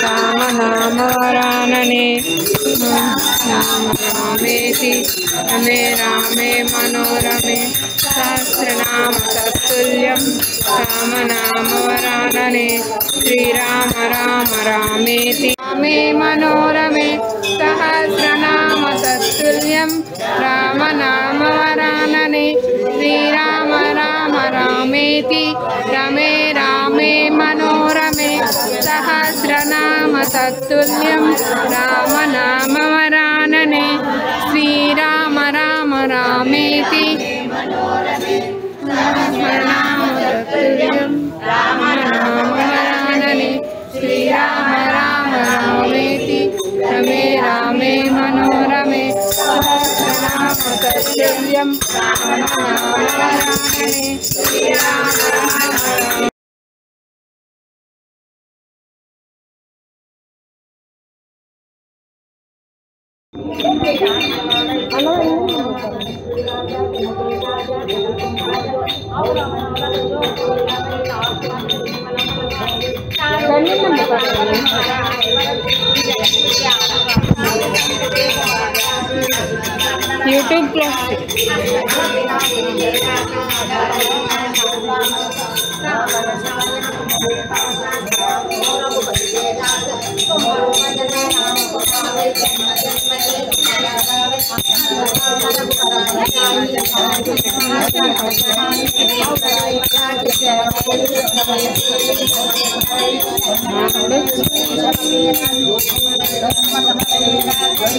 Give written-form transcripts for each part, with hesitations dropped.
రామనామవరాననే రామ రామేతి రమే రామే మనోరమే సహస్రనామ తత్తుల్యం రామనామవరాననే శ్రీరామ రామ రామేతి రామే మనోరమే సహస్రనామ తత్తుల్యం రామనామవరాననే శ్రీరామ రామ రామేతి రమే రామే మనోరమే సహస్రనామ తత్తుల్యం రామనామవరాననే శ్రీరామ రామ రామేతి సహస్రనామ తత్తుల్యం రామనామవరాననే శ్రీరామ రామ రామేతి రమే రామే మనోరమే సహస్రనామ తత్తుల్యం రామనామవరాననే శ్రీరామ రామ यूट्यूब क्लास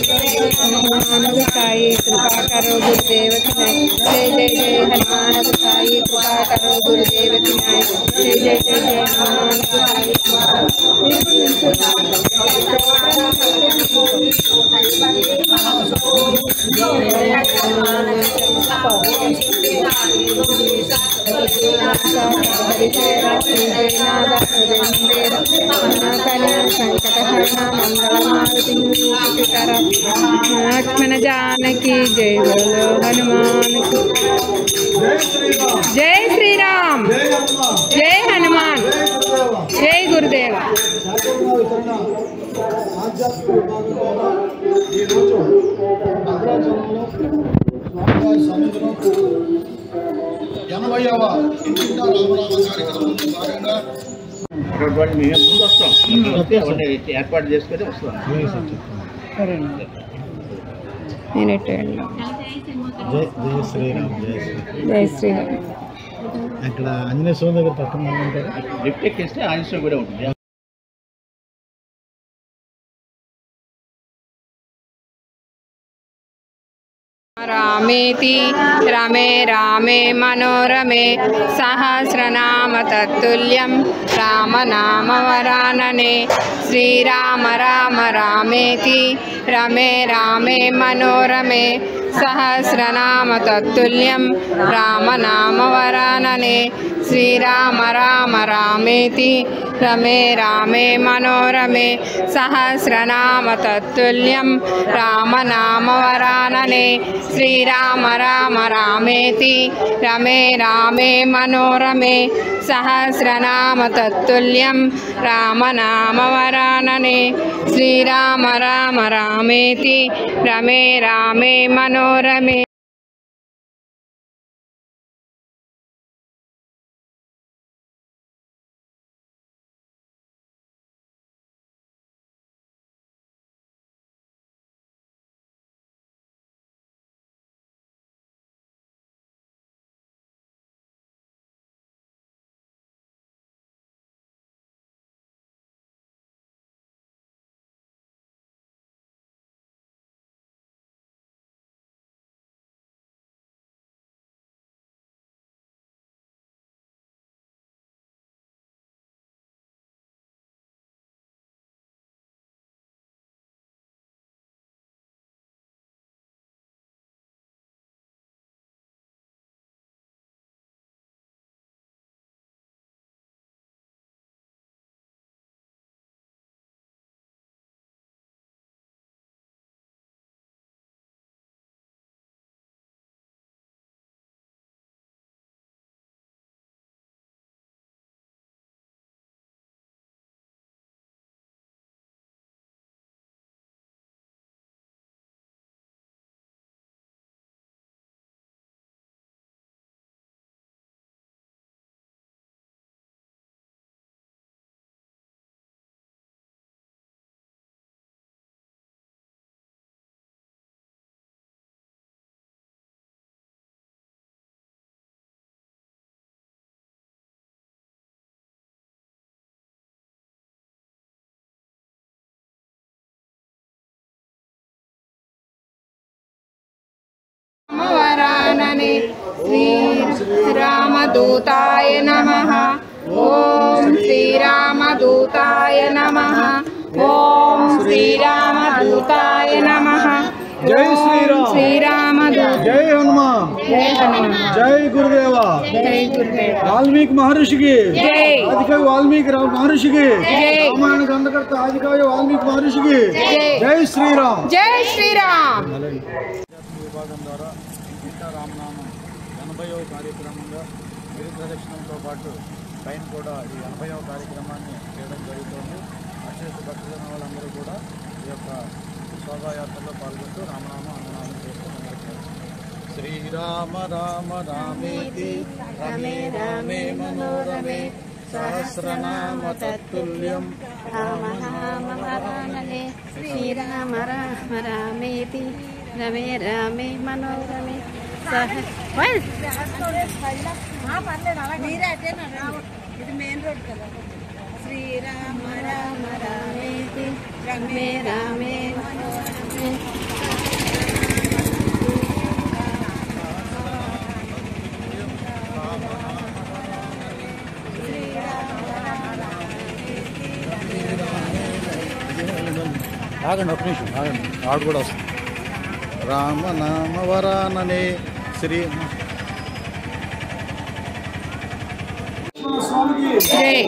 हनुमान साई कृपा करो गुरुदेव की नाय जय जय जय हनुमान साई कृपा करो गुरुदेव की नाय जय जय जय जय हनुमान साई लक्ष्मण जानकी जय बोलो हनुमान की जय श्री राम जय हनुमान जय गुरुदेव ఏర్పాటు చేసుకొని వస్తాం. जय श्रीराम అక్కడ ఆంజనేయ స్వామి దగ్గర పక్కన ఉంటారు. లిఫ్ట్ ఎక్కిస్తే ఆంజనేయ కూడా ఉంటుంది. रामेति रमे रामे मनोरमे सहस्रनाम तत्तुल्यं रामनामवरानने श्रीराम राम रामेति रमे रामे मनोरमे सहस्रनाम तत्तुल्यं रामनामवरानने श्रीराम राम रामेति रमे रामे मनोरमे सहस्रनाम तत्तुल्यं रामनामवरानने श्रीराम राम रामेति रमे रामे मनोरमे सहस्रनाम तत्तुल्यं रामनामवरानने श्रीराम राम रामेति रमे रामे मनोरमे मनोरमे श्रीरामदूताय नमः। ओम श्रीरामदूताय नमः। ओम श्रीरामदूताय नमः। जय श्रीराम। श्रीरामदूत जय हनुमान। जय हनुमान। जय गुरुदेवा। जय गुरुदेव। वाल्मीकि महर्षि की जय। आदिकवि वाल्मीकि महर्षि की जय। रामायण ग्रंथकर्ता आदिकवि वाल्मीकि महर्षि की जय। जय श्रीराम। जय श्रीराम। విభాగం ద్వారా ఇంటింటా రామనామం 80వ కార్యక్రమంగా గిరి ప్రదక్షిణంతో పాటు పైన కూడా ఈ 80వ కార్యక్రమాన్ని చేయడం జరుగుతుంది. అక్షేత భక్తులైన వాళ్ళందరూ కూడా ఈ యొక్క శోభాయాత్రలో పాల్గొంటూ రామనామం అన్ననామం చేస్తూ ముందుకు శ్రీరామ రామ రామేతి రమే రామే మనోరమే సహస్రనామ తత్తుల్యం రామనామవరాననే శ్రీరామ రామ రామేతి రమే రామే మనోరమే శ్రీరామ రామ రామేతి రమే రామే మనోరమే ఆగండి ఒక నిమిషం ఆగండి ఆవిడ కూడా వస్తుంది. రామనామ వరాననే శ్రీ जय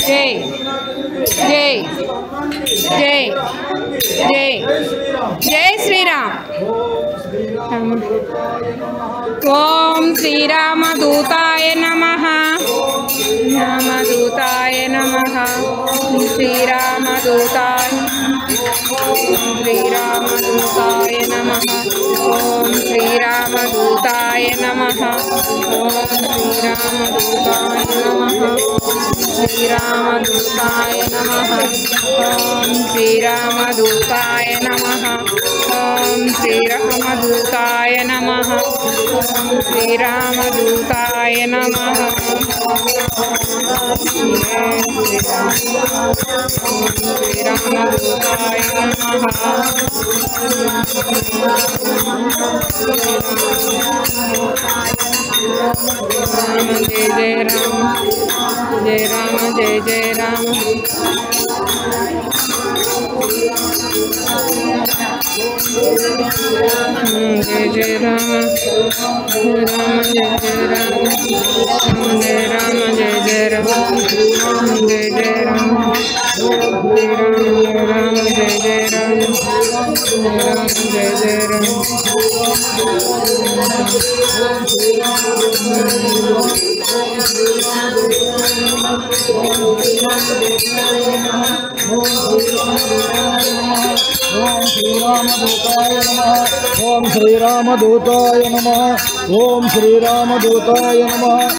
जय जय जय जय जय श्रीराम। ओम श्रीरामदूताय नमः। रामदूताय नमः। श्रीरामदूताय श्रीरामदूताय नमः। ओम श्रीरामदूताय नमः। ओम श्रीरामदूताय नमः। श्रीरामदूताय नमः। ओम श्रीरामदूताय नमः। ओम श्रीरामदूताय नमः। ओम श्रीरामदूताय नमः। श्रीरामदूताय नमः। राम जय जय राम। जय राम जय जय राम। जय जय राम। राम जय जय राम। जय राम जय जय राम। जय जय राम। जय राम जय जय राम। राम जय जय राम। ఓం శ్రీరామదూతాయ నమః. ఓం శ్రీరామదూతాయ నమః. ఓం శ్రీరామదూతాయ నమః.